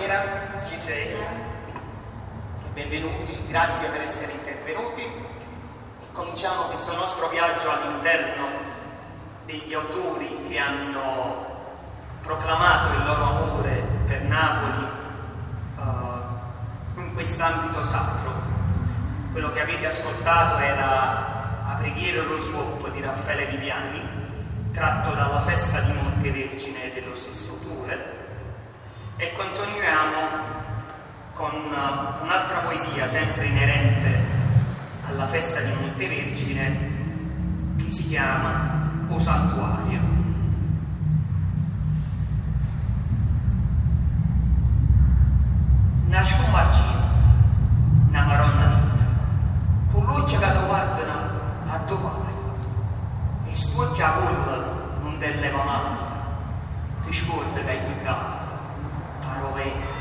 buonasera, chi sei? Benvenuti, grazie per essere intervenuti. Cominciamo questo nostro viaggio all'interno degli autori che hanno proclamato il loro amore per Napoli in quest'ambito sacro. Quello che avete ascoltato era A preghiera lo zuoppo di Raffaele Viviani, tratto dalla festa di Montevergine dello stesso autore, e continuiamo con un'altra poesia sempre inerente alla festa di Montevergine che si chiama O Santuario. Nasce un marcino, una maronna nera, con l'occhio che lo guardano a dove e stuocchia quella non te leva mai, ti scorda che hai guidato, paro vero,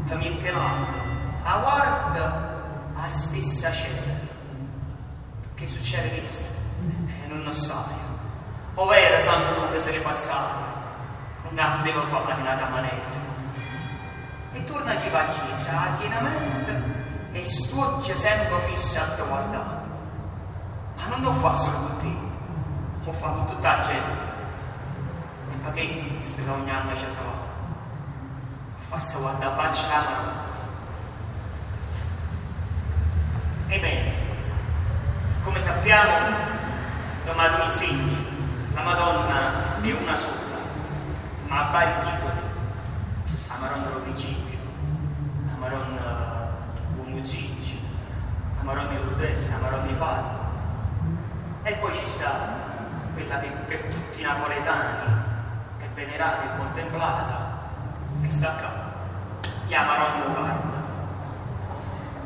ti mette l'altro, a guarda a stessa cena. Che succede questo? Non lo sai. Ovvero sanno come sei spassato, non potevo fare in altra maniera. E torna a chi va a chiesa, a tiene mente e stuocchia sempre fissa a te guardare. Ma non lo fa solo con te, lo fa con tutta la gente. E perché questo che ogni anno ci sarà? A farsi guardare a faccia la mano. Ebbene, come sappiamo, da Madonnizegni, la Madonna è una sola, ma ha vari titoli. C'è la Madonna del Principio, la Madonna Bumuzzici, la Madonna di Lourdes, la Madonna di Fatima. E poi ci sta quella che per tutti i napoletani è venerata e contemplata, e sta qua, la Madonna Parma.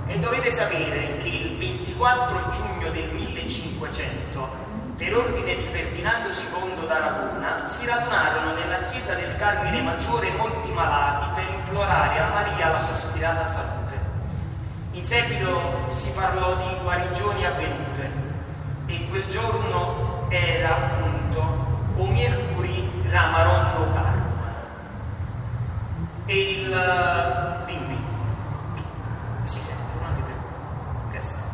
E dovete sapere che il 24 giugno del 1500, per ordine di Ferdinando II d'Aragona, si radunarono nella chiesa del Carmine Maggiore molti malati per implorare a Maria la sospirata salute. In seguito si parlò di guarigioni avvenute e quel giorno era appunto o mercoledì Ramarondo Carma. E il dimmi si sente un attimo che sta.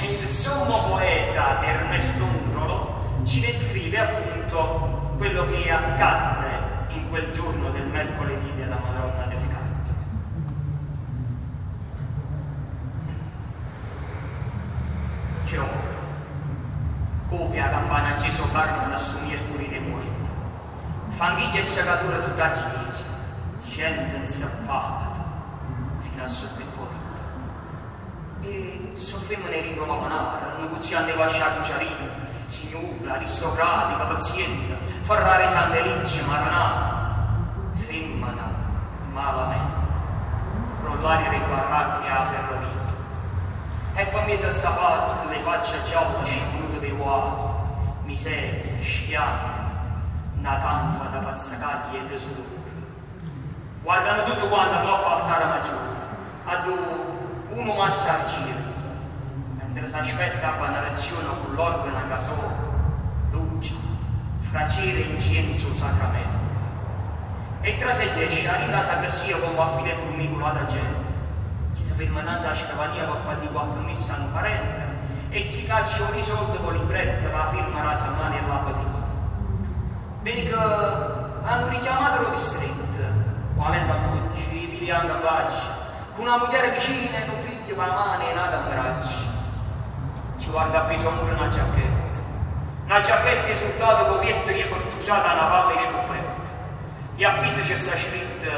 Il sommo poeta Ernesto Unrolo ci descrive appunto quello che accadde in quel giorno del mercoledì della Madonna del Carmine. C'è ora, copia campana acceso Carmine su mercoledì morto. Fanghiglia e sciagatura tutta la chiesa, scende insappata fino a sotto il porto. E soffriamo nei ringo la manara, negoziante vascia cucciarino, signora, aristocratica, paziente, Ferrari Sandelicce, maranata, femmina, malamente, rollare le baracche a ferrovia. E poi in mezzo a sta fatta, le facce gialla, scimunute dei guai, miseria, schiavi, una tanfa da pazzacagli e tesori. Guardano tutto quanto troppo altare maggiore, a dove uno massa al giro, mentre si aspetta la narrazione con l'organo a casola, luce, fracere incienso sacramento. E tra se esce, arriva la sacrestia con la fine formicolata gente. Chi si ferma innanzi alla scrivania per fare di qualche messa a un parente e chi caccia un risolto con libretta per la firma la mano e la patina. Vedi che hanno richiamato lo distretto, qualendo a noci, i pigliando a faccia, con una moglie vicina e un figlio per la mano e nata in braccio. Ci guarda appeso pure una giacchetta di soldato con viette scortusata una palla e sciopetta. E appeso c'è sta scritto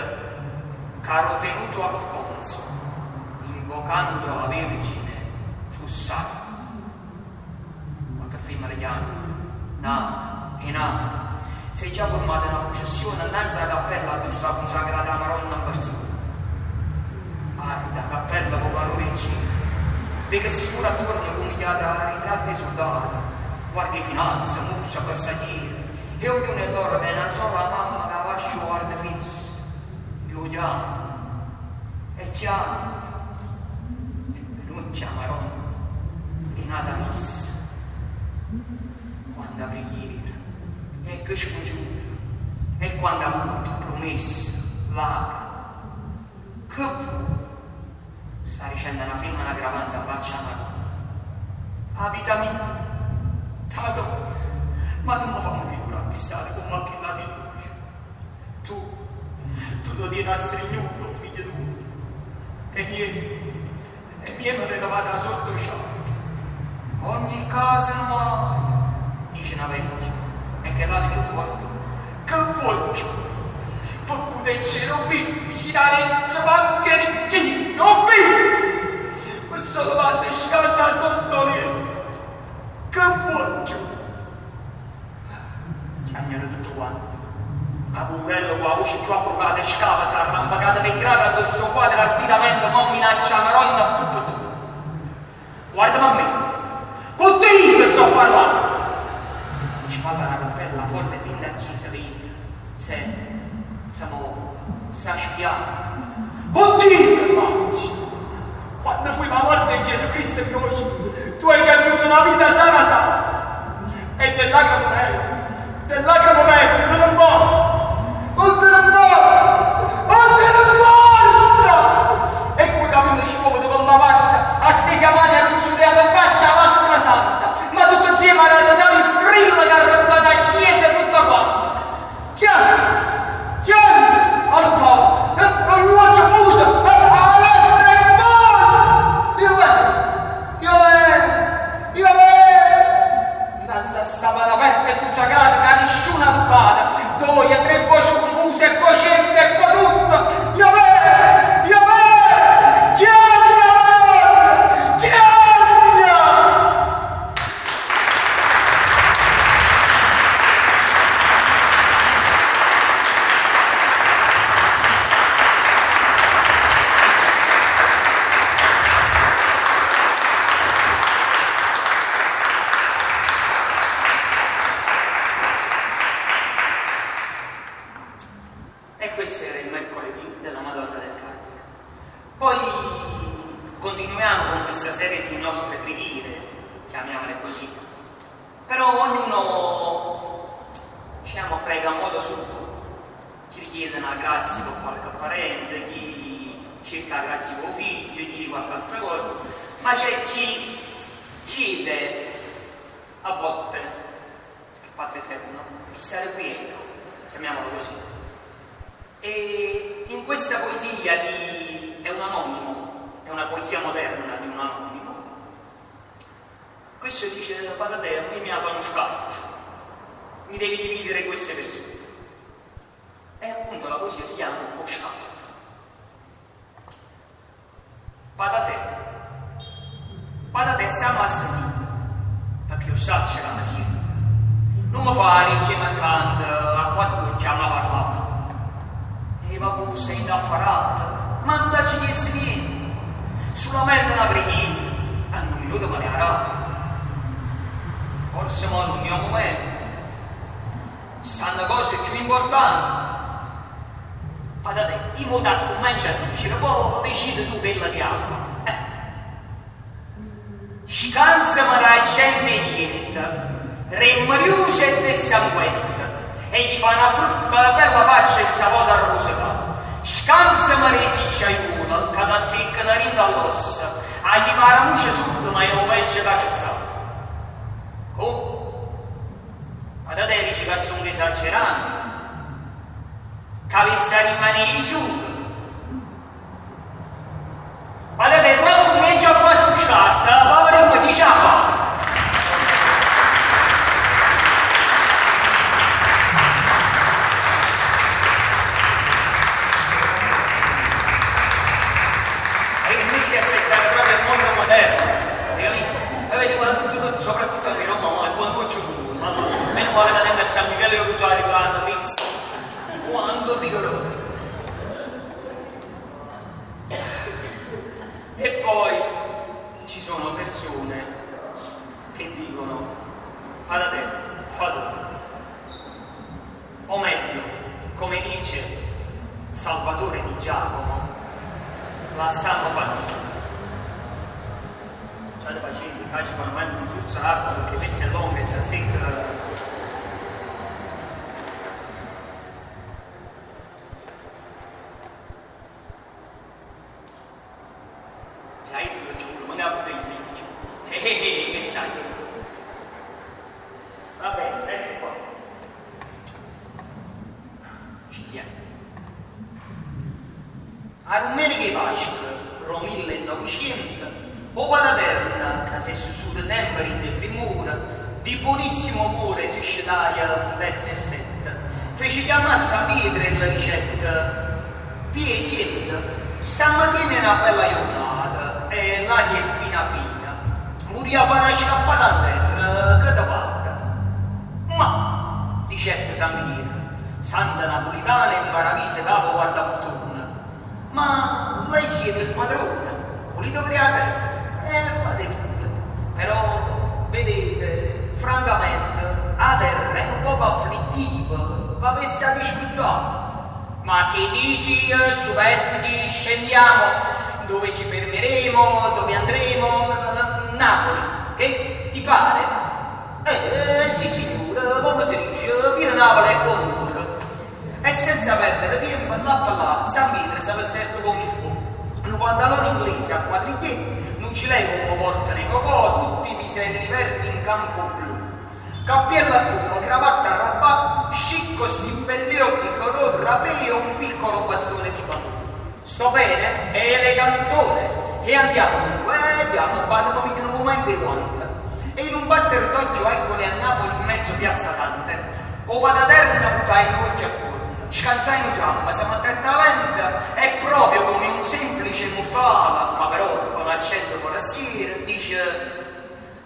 caro tenuto Alfonso, invocando la Vergine fu salvo. Qualche firma le chiama, nata e nata. Si è già formata una processione innanzi alla cappella dove sta consacrata la Madonna in persona. Arda, cappella con valore e cielo. Vede sicuro attorno comigliata ritratti e soldati, guardie di finanza, muzza, bersagliere, e ognuno è loro che è una sola mamma che lascia guarda fissa. Io chiamo, e chiamo, e noi chiamerò, è nata messa. Quando preghiera, e che scongiura, e quando ha avuto promessa, lacrime, Che vuoi? Sta dicendo una femmina gravante a faccia la vita mia. Tato, ma non mi fa morire pure a pissare con macchina di lui. Tu lo dire a Signore, figlio tuo. E miei me ne davate sotto sciatto. Ogni casa non dice una vecchia, e che vale più forte. Che voglio? Per poterci rompere, girare le banche, non vi! Ma solo quando scatta sotto lì. Che voglio? Chiagnano tutto quanto. A poverello con la voce più approvata e scava, arrampicata per grave addosso qua dell'arditamente, non minaccia la maronna a tutto. Guardami a me, con te che sto parlando. Mi spalla una cappella forte e pinta accesa lì. Siamo spiando. Con te che mangi. Quando fui la morte di Gesù Cristo in croce, tu hai cambiato una vita sana. E del lacrimo mio, non morto. Ecco capello sciopero con la pazza, assesi a mani ad un sudato e faccia la vostra santa, ma tutto insieme a totale strilla che ha arrotata la chiesa tutta quanta. Chiari, allora, non lo faccio usa, alla nostra forza! Io innanzi a sapere aperta e consacrata che nessuna ducata, due e tre voci confuse e poi cente e poi tutto, una potenza, che sai? Va bene, ecco qua. Ci siamo. A rumene che Pasqua, pro 1900, o Padaterna, che si è sussuta sempre in del primura, di buonissimo amore si scetaia verso e sette, fece chiamare a Pietro la ricetta. Pie siete, stamattina è una bella giornata e l'aria è fina fina. Volia fare una scappata a terra, che te pare? Ma, dicette San Pietro, santa napolitana e paravise capo guarda fortuna. Ma lei siete il padrone, volete vedere la terra? Fate pure. Però, vedete, francamente, la terra è un po' afflittiva, va avesse a disgustare. Ma che dici, superstiti, scendiamo, dove ci fermeremo, dove andremo? Napoli, che ti pare? Sì signore, come si dice, via Napoli è buon. E senza perdere tempo, là per là, San Pietro si vessetto come il fuoco. Un pantalone inglese a quadrigliette, non ci leva un po' porta nei cocò, tutti i piselli verdi in campo blu. Cappiello a tubo, cravatta a rabato, scicco stippellio di color rapeo, un piccolo bastone di bambù. Sto bene? È elegantone. E andiamo dunque, quando mi dicono un momento di guanta. E in un batter d'occhio eccole a Napoli in mezzo piazza Tante. O Padaterna putai in voce a corno. Scansai in tram, siamo attrettamente, è proprio come un semplice mortale, ma però con accento forestiero, dice: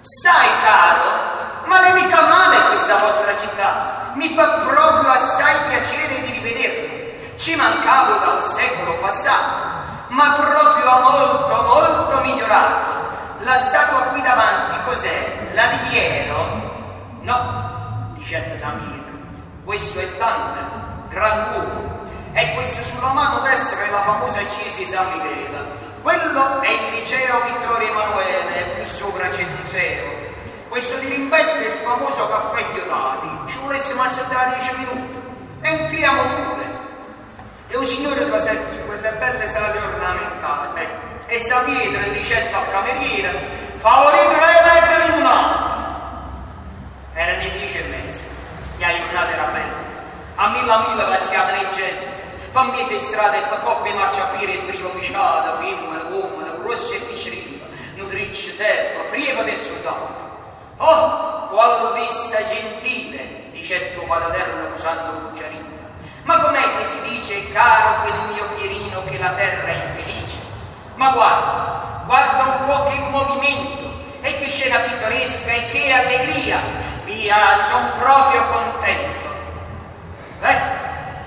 sai caro, ma non è mica male questa vostra città, mi fa proprio assai piacere di rivederlo. Ci mancavo dal secolo passato, ma proprio molto, molto migliorato. La statua qui davanti cos'è? La Riviero? No, dicette San Pietro, questo è Dante, grand'uomo, e questo sulla mano destra è la famosa chiesa di San Michele. Quello è il liceo Vittorio Emanuele, più sopra c'è il museo. Questo di rimpetto è il famoso caffè Diodati. Ci volessimo aspettare 10 minuti. Entriamo pure. E un signore trasetti in quelle belle sale ornamentate. E San Pietro ricetta al cameriere: favorito le mezze limonate. Erano le 10:30. La giornata era bella. A mille passiamo le gente. Pa' mezzo in strada e pa' coppie marciapiede e primo miciata, femmine, uomini, grosse e piccine, nutrice, serva, priva del soldato. Oh, qual vista gentile, dicetto Padaterna usando cucciarina. Ma com'è che si dice, caro quel mio Pierino, che la terra è infelice? Ma guarda un po' che movimento, e che scena pittoresca, e che allegria. Via, son proprio contento.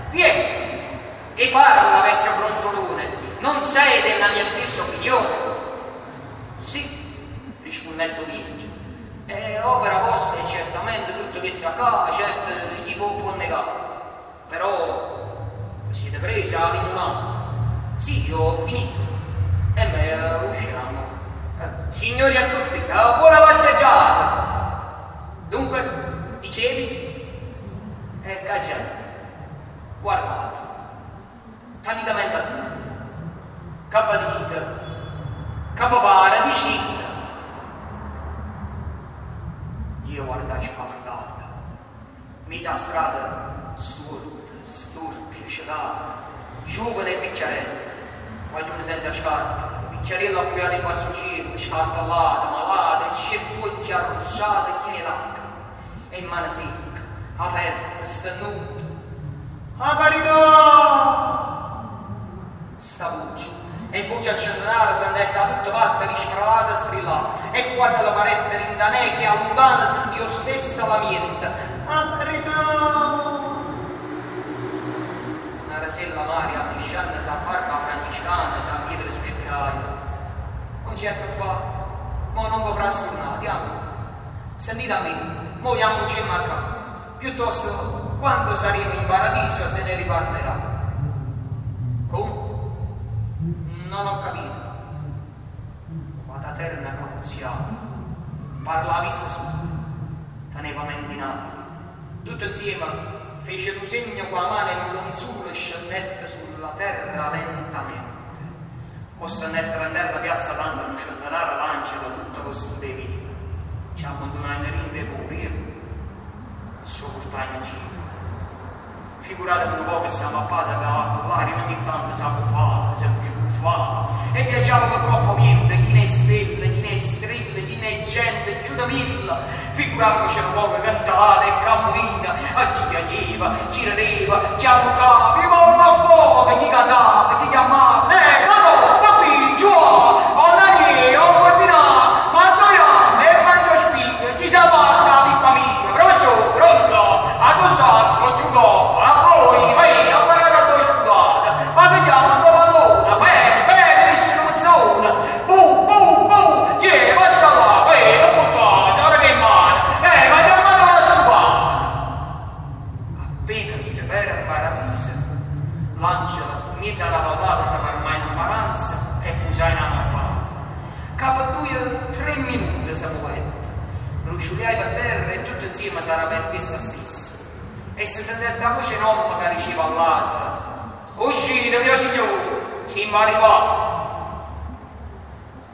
Vieni. E parla, vecchio brontolone, non sei della mia stessa opinione? Sì, rispondendo Virgine, è opera vostra e certamente tutto che sta qua, certo gli può negare, però siete presi a limonata. Sì, io ho finito, e me usciamo. Signori a tutti, buona passeggiata. Dunque, dicevi? Caggiate, guardate. Tanitamente a te, capadita, capopara di città. Io guardai spaventata, mezza strada storpia, celata, giovane e picciarella, qualcuno senza scarpe, picciarella appoggiata in basso cielo, scartellata, malata, e circuiti arrossate, chine d'acqua, e in mano secca, aperta, stennuta. A carità! Sta voce, e voce accennata si andetta da tutte parti disparata, strillata, e quasi la paretta rindanè che a lontana sentì io stessa la mienta. A carità! Una rasella Maria, misciando sa barba francescana, sa Pietro sospiraia. Non c'è che fare, ma non potrà stornare, andiamo. Sentite a me, mo andiamoci a capo. Piuttosto, quando saremo in paradiso se ne riparlerà. Come? Non ho capito. Padaterna capuziata, parla a vista sua, teneva mente in aria. Tutto insieme fece un segno con la mano in un lenzuolo e scendette sulla terra lentamente. posso andare a terra piazza tanto non c'è andare lancia da tutta questa vita. Ci abbandonai in rinde pure e sopportai in giro. Figuratevi un po' che siamo a Pada che l'aria ogni tanto si puffava, si sbuffava e viaggiava per coppa piena, chi ne stelle, chi ne strille, chi ne gente, giù da mille. Figuriamoci un po' che canzalata e cammina, a chi chiedeva, chi rideva, chi avvocava, chi mamma a fuoco, chi cantava, chi chiamava, no, ma qui, giù, onani, o guardina, ma toia, e mangio spiglia, chi si è fatta la pippa mia, professore, pronto, a due salsi, lo giudo, a voi, vai, a parlare a due spudate, ma vediamo a due pallone, bene, vicino mezz'ora, passa là, non buttare, se ora che male, ma ti mano a stupare. Appena mi si per maravisa, lanciala, inizia la pallata, si ferma in imbaranza e pusai una mappata. Capo 2-3 minuti si muovetta, ruciuliai per terra e tutto insieme sarà per questa stessa. E si sentette la voce nonna che diceva all'altra: uscite, mio signore, siamo arrivati.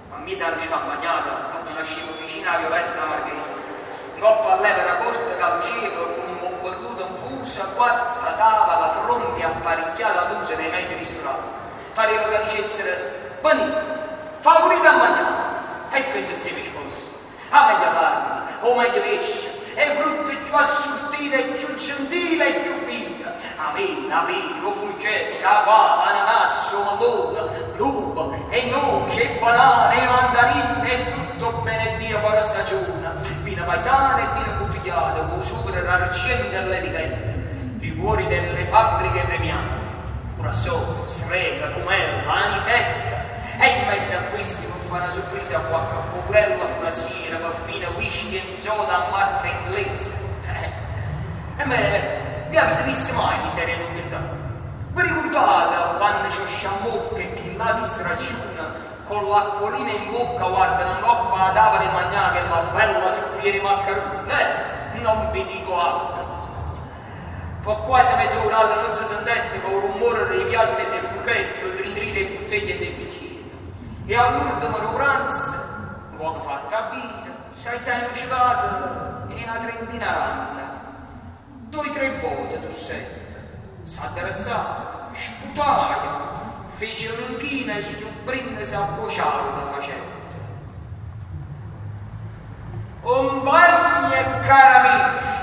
Ma mezza luce campagnata, quando nascevo vicino a Violetta Margherita, coppa all'evera corta che luceva con un colluto infuso, quattro tavola pronti apparecchiata a luce nei mezzi ristoranti. Pareva che dicessero: venite, favorite a mangiare. Ecco il siamo sposi. A meglio carne, o meglio pesce, e frutti più assortite, più gentili e più fine. Aveno, fruggetta, fava, ananasso, melone, l'uva, e noce, e banane, e mandarine, e tutto bene Dio fuori stagione. Vino paesano e vino bottigliato, con sopra rarcente e leticente, liquori delle fabbriche premiate, curasò, srega, cumella, anisetta. E in mezzo a questi non fa una sorpresa a qualche popurella frasina, per fine whisky e soda a marca inglese. E me, vi avete visto mai di serie nobiltà? Vi ricordate quando c'è sciambocca e chi là di stracciuna con l'acquolina in bocca guarda una coppa d'ava di mangiare che la bella zucchiere maccherone? Non vi dico altro. Per quasi mezz'ora non si sentette con il rumore dei piatti e dei fuochetti, o trindrì dei bottiglie e dei bicchieri. E all'ultimo del pranzo, poco fatta a vino, sei lucicata e una trentina d'anni. 2-3 volte tu senti, s'addrezzava, sputaia, fece un'inchina e su prima si abbociava da facetta. Un bagno e cari amici,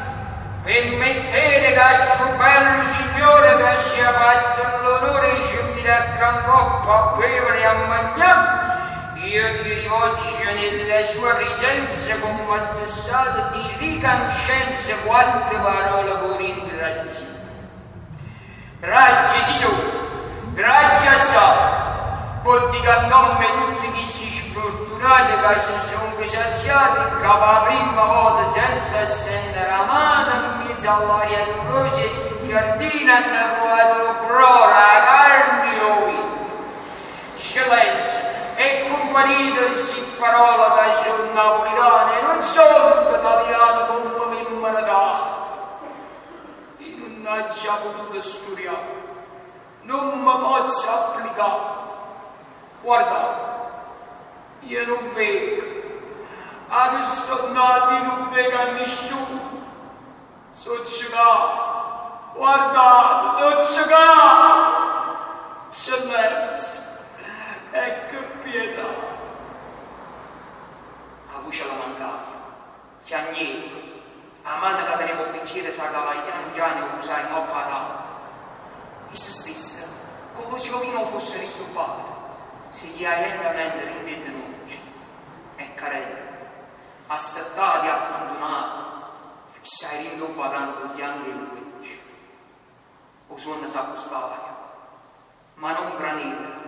permettete che il suo bello signore che ci ha fatto l'onore di ci a gran coppa a bere e a mangiare, io ti rivolgo nella sua presenza con attestato di riconoscenza quante parole con ringrazio. Grazie Signore, grazie a Sa. Vuol dire a nome di tutti questi sfortunati che si sono saziati che per la prima volta senza stendere la mano in mezzo all'aria amorosa e sul giardino hanno provato prora, carne o vino. Silenzio. E comparito queste parole che sono napolitane, non sono italiane come mi immaradate. Io non ho già potuto studiare, non mi posso applicare. Guardate, io non vedo, adesso nati non vedo a nessuno. Sono scioccato, guardate, sono scioccato. Silenzio. E che pietà! La voce la mancava, chiagneva, la mano che tenevo il bicchiere sacava i piani e usava in coppa a tavola. E se stessa, come se il vino fosse disturbato, si ghiai lentamente rindette noce e carelli, assettati e abbandonati, fissai rintovagando gli angeli lucci. O suono s'accostava, ma non granera.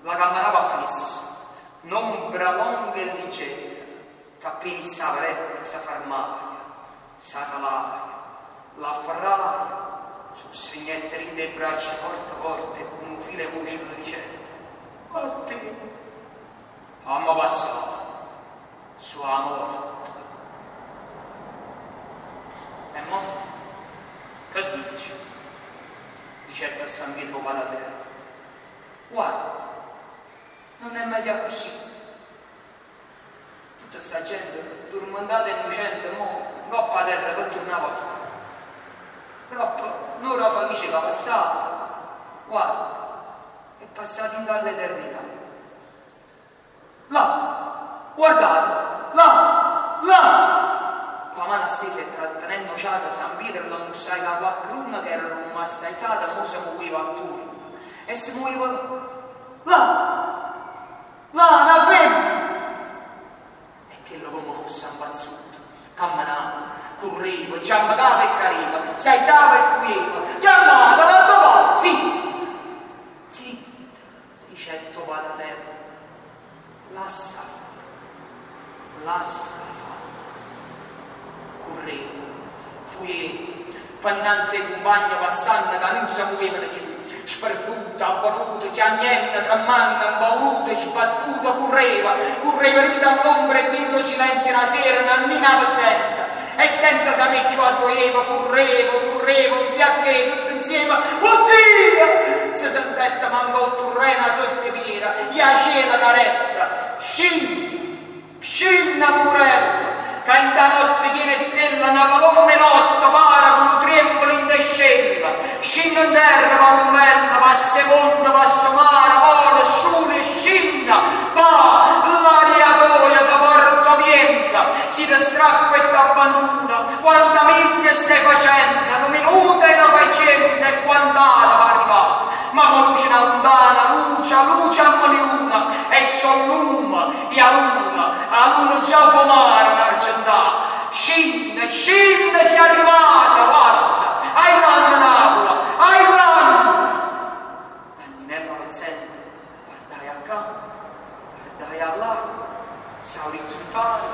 La camminava appresso, un'ombra longa e leggera, che appena si avretta, si fermava, si calava, la afferrava, sul segnette rinde i bracci forte come un filo voce di ricetta. A te, fammi passare, sua morte. E mo, che dici? Ricetta a San Pietro Palatero. Guarda, Non è meglio così. Tutta sta gente turmentata e innocente, mo' coppa a terra che tornava a fare. Però un'ora felice che è passata, guarda, è passata in dall'eternità. Là, guardate, là, con la mano stesa e trattenendo ciata San Pietro la mussai la quacruna che era rimasta alzata, mo si muoveva attorno. E si muoveva là, una femmina. E che lo come fosse impazzuto, camminava, correva, ciambacava e cariva, si alzava e fuiva, chiamata, la trovava, zitta, ricetto va da terra, lascia fare, correva, fuiva, pannanzi e compagni passando che non si muovevano più, sperduta, abbattuta, chiagnetta, tramanna, imbauruta, sbattuta, correva rinda all'ombra e dentro silenzio una sera, nannina paziente, e senza sapere più addoeva, correva, un piacchetto, tutto insieme, oddio! Si sentetta mancò turrena sotto piera, gli acela caretta, scinna purella, che in da notte tiene stella una palomma notte, para con un trembolo in descella, scinna in terra, palombella, passa ponte, passa mare, vola, sciule, scinna, va, l'ariatoia ti porta vienta, si distracqua e ti abbandona, quanta miglia stai facendo, una minuta e una faccenda, e quant'ata va arrivare, ma con luce una lontana, luce a luna, e solluma, e a luna già fumare l'argentata, scinna, si è arrivata, guarda, Ailanda Napola, Ailanda! Agninella pezzente, guardai a qua, guardai a là, si orizzontale,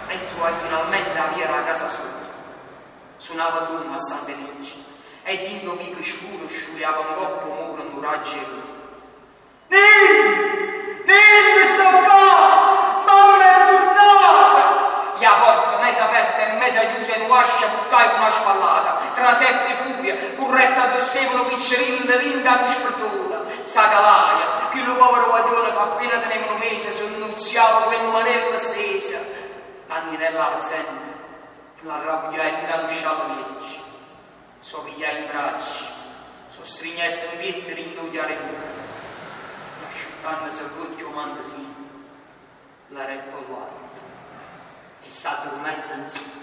e trovai finalmente a via la casa sotto. Suonava l'uomo a San Felice, e dentro vico scuro sciuliava un coppo muro in duraggi e lui. Nini, sono qua! Mamma è tornata! Gli ha porta mezza aperta e mezza chiusa in wascia, buttai con una spallata, tra sette furie, corretta addossevano piccerino di rinda di spertura, sagalaia, che lo povero guaglione che appena tenevano mese sonnuziava quel manello stesa. Agninella paziente, la ravviai da usciata legge, so pigliai in braccio, so strignetta in pietto rindogliare pure. Asciuttando s'orgoglio manda sì, la retta all'alto e s'addormenta in sì.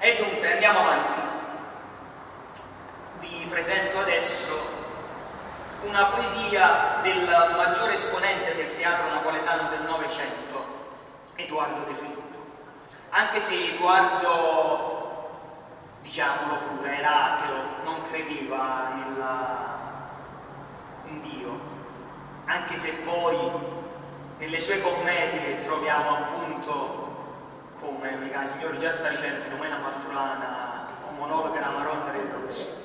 E dunque andiamo avanti. Vi presento adesso una poesia del maggiore esponente del teatro napoletano del Novecento, Edoardo De Filippo. Anche se Edoardo, diciamolo pure, era ateo, non credeva in Dio, anche se poi nelle sue commedie troviamo appunto, come i signori già sta dicendo, Filomena Marturana, un monologo della Maronna del Rosso.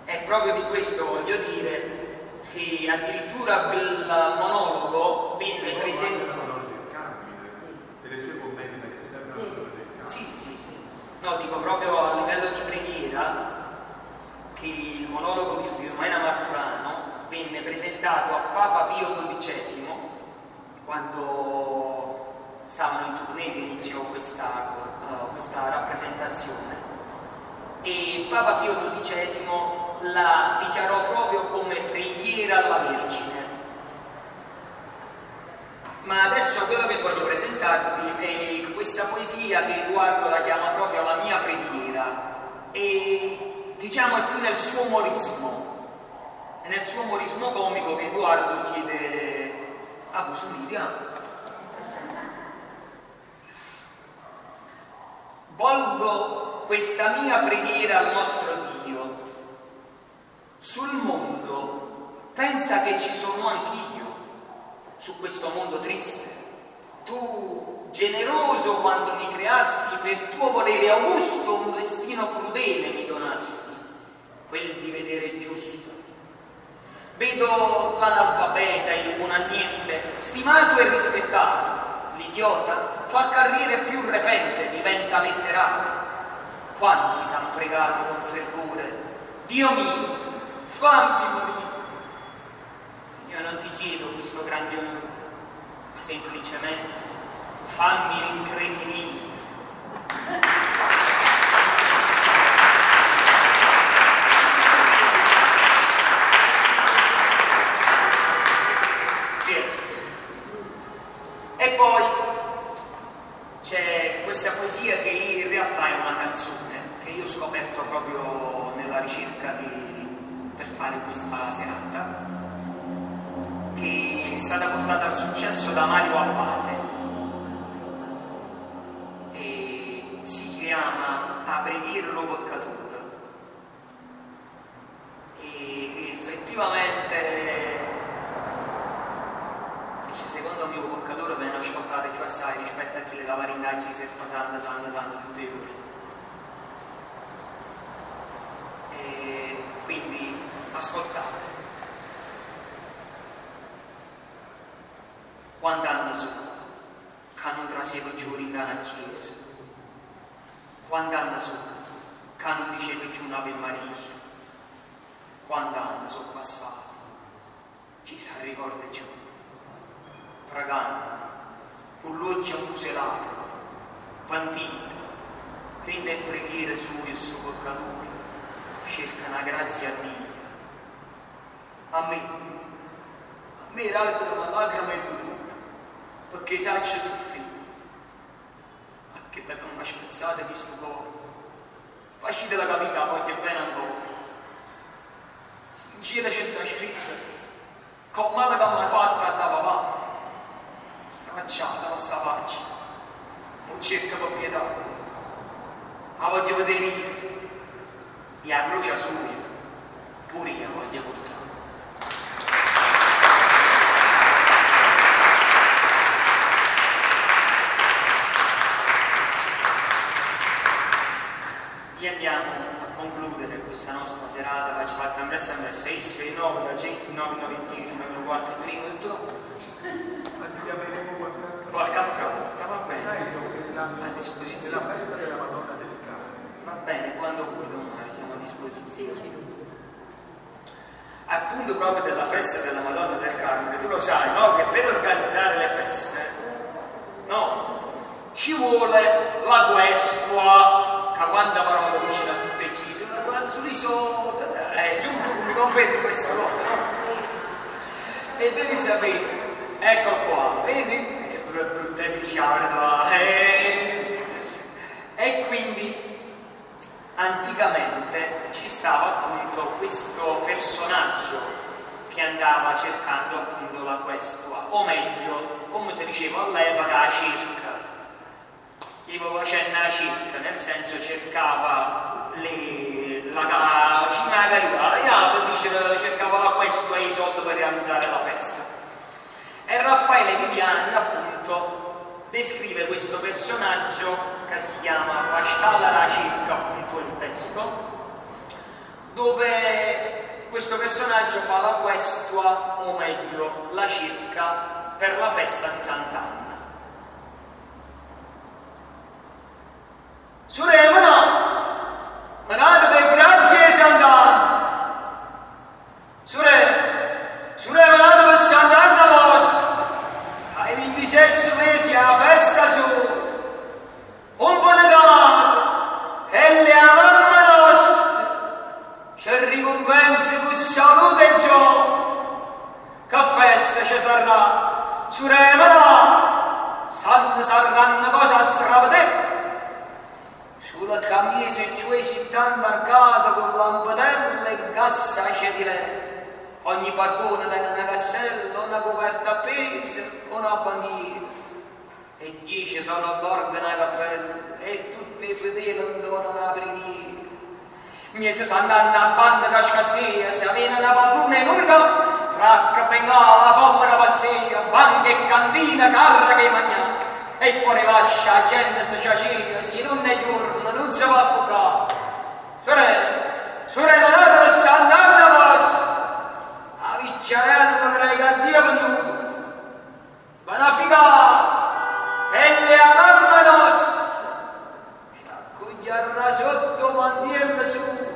E proprio di questo voglio dire che addirittura quel monologo venne presentato. Delle sue commedie perché servono Sì. No, dico proprio a livello di preghiera che il monologo di Filomena Marturano venne presentato a Papa Pio XII quando stavano in tournée che iniziò questa rappresentazione, e Papa Pio XII la dichiarò proprio come preghiera alla Vergine. Ma adesso quello che voglio presentare raccontarvi questa poesia che Edoardo la chiama proprio la mia preghiera, e diciamo è più nel suo umorismo, è nel suo umorismo comico che Edoardo chiede a Busolidia. Volgo questa mia preghiera al nostro Dio. Sul mondo pensa che ci sono anch'io, su questo mondo triste. Tu, generoso quando mi creasti, per tuo volere augusto un destino crudele mi donasti, quel di vedere giusto. Vedo l'analfabeta, il buon a niente, stimato e rispettato. L'idiota fa carriere più repente, diventa letterato. Quanti t'han pregato con fervore, Dio mio, fammi morire. Io non ti chiedo questo grande onore, ma semplicemente fammi rincretinire. E poi c'è questa poesia che in realtà è una canzone che io ho scoperto proprio nella ricerca per fare questa serata, che è stata portata al successo da Mario Abbate e si chiama A preghiero peccatura, e che effettivamente dice: secondo il mio peccatore viene ascoltato più assai rispetto a chi le cavarindaggi si fa santa tutti i giorni. E quindi ascoltate. Quando anni su, che non trasegue più l'inganno a chiesa, quando anni su, che non dicevo più un'Ave Maria, quando anni sono passati, ci si ricorda più, pregando, con l'occhio fuselato, pentito, rende in preghiera su lui e il suo peccatore, cerca una grazia a Dio. A me in realtà una lacrima e dolore, perché sai ci soffrire, ma che da come spezzate di sto cuore, facitela capire che voglio bene ancora. In cielo c'è sta scritto, con male che mi ha fatto a da papà, stracciata la sta pagina, non cerca proprietà, la voglio vedere io, e la croce sua, pure io voglio portare. E andiamo a concludere questa nostra serata, ci fatta un messa, 6, 9, 10, 9, 9, 10, 9, quarti prima e tutto. Ma ti chiameremo Qualche altra volta, va bene. Sai, stiamo pensando A disposizione. della festa della Madonna del Carmine. Va bene, quando vuoi domani siamo a disposizione. Appunto proprio della festa della Madonna del Carmine, tu lo sai, no? Che per organizzare le feste, no? Ci vuole la questua, che quanta parola vicino a tutte le chiese, una guarda sull'isola, giunto mi confermi questa cosa, no? E devi sapere, ecco qua, vedi? Brutte diciamo, e quindi anticamente ci stava appunto questo personaggio che andava cercando appunto la questua, o meglio, come si diceva all'epoca, la circa. Io facendo la circa, nel senso cercava la cima carità, cercava la questua e i soldi per realizzare la festa. E Raffaele Viviani appunto descrive questo personaggio che si chiama Pascala la circa, appunto il testo, dove questo personaggio fa la questua, o meglio la circa, per la festa di Sant'Anna. Suremano, manate per grazie Sant'Anna. Suremano per Sant'Anna vostra, ai 26 mesi alla festa sua, un po' negato, e le mamma nostra, ci ricompensi con salute e gioia, che festa ci sarà, Suremano, Santa saranno cosa stravede. Sulla camicia cioè si tanto arcata con lampadelle e gas acetile. Ogni balcone tiene una cassella, una coperta appesa, una bandiera. E 10 sono all'organo a cappella e tutti i fedeli intorno alla preghiera. Miezza sta andando a banda cascassia, se avviene una palluna in unità, tracca bengala, la folla che passia, banca e cantina, carra che mangia. E fuori vascia, la gente si ciacina, se non è giorno, non si va a bucare. Sorella, non dove sta andando a vostra? La picciarella me l'hai cattiva per noi. Buona figata, e le a mamma nostra. Sciaccugliarla sotto, mandirla su.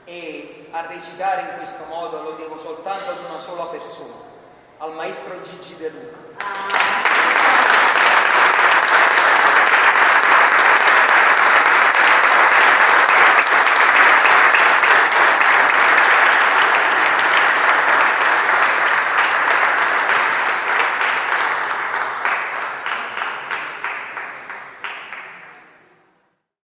E a recitare in questo modo lo devo soltanto ad una sola persona, al maestro Gigi De Luca.